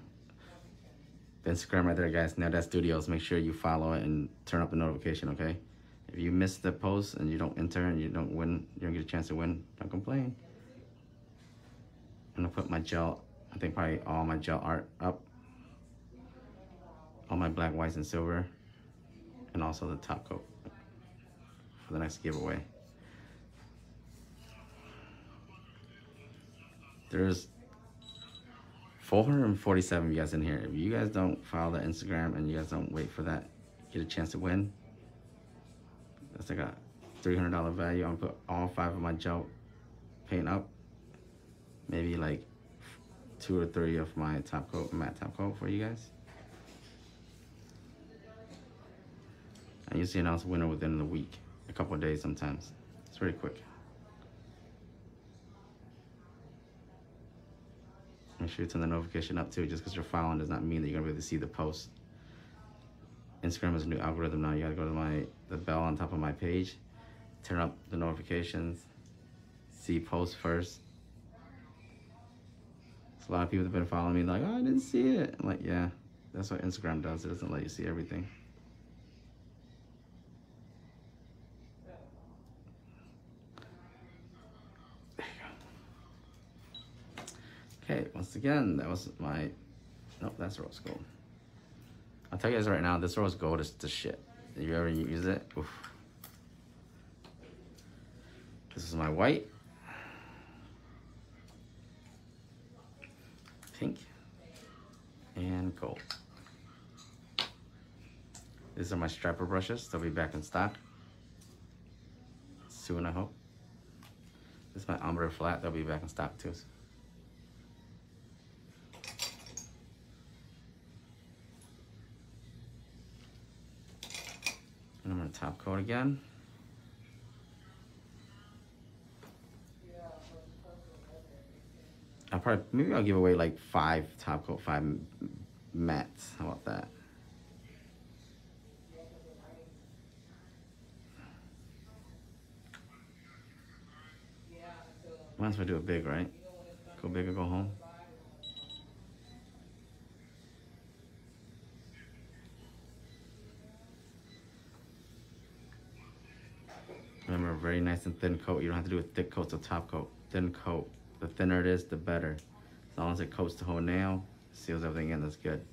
the Instagram right there, guys, Now That Studios. Make sure you follow it and turn up the notification, okay? If you miss the post and you don't enter and you don't win, you don't get a chance to win, don't complain. I'm gonna put my gel, I think probably all my gel art up. All my black, whites, and silver. And also the top coat for the next giveaway. There's 447 of you guys in here. If you guys don't follow the Instagram and you guys don't wait for that, get a chance to win. That's like a $300 value. I'm gonna put all 5 of my gel paint up. Maybe like 2 or 3 of my top coat, matte top coat for you guys. And you see announce winner within the week, a couple of days sometimes. It's pretty quick. Make sure you turn the notification up too. Just because you're following does not mean that you're gonna be able to see the post. Instagram has a new algorithm now. You gotta go to the bell on top of my page, turn up the notifications, see posts first. So a lot of people have been following me like, oh, I didn't see it. I'm like, yeah, that's what Instagram does. It doesn't let you see everything. Okay, once again, that was my, nope, that's rose gold. I'll tell you guys right now, this rose gold is the shit. If you ever use it, oof. This is my white, pink, and gold. These are my striper brushes. They'll be back in stock soon, I hope. This is my ombre flat. They'll be back in stock too. And I'm gonna top coat again. Maybe I'll give away like 5 top coat, 5 mattes. How about that? Might as well do it big, right? Go big or go home. Remember, a very nice and thin coat. You don't have to do a thick coat to top coat. Thin coat. The thinner it is, the better. As long as it coats the whole nail, seals everything in, that's good.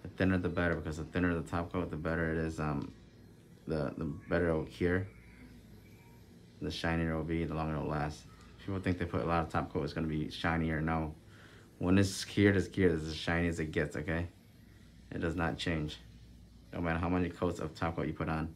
The thinner the better, because the thinner the top coat, the better it is. The better it'll cure. The shinier it'll be, the longer it'll last. People think they put a lot of top coat, it's gonna be shinier. No. When it's cured, it's cured. It's as shiny as it gets, okay? It does not change. No matter how many coats of top coat you put on.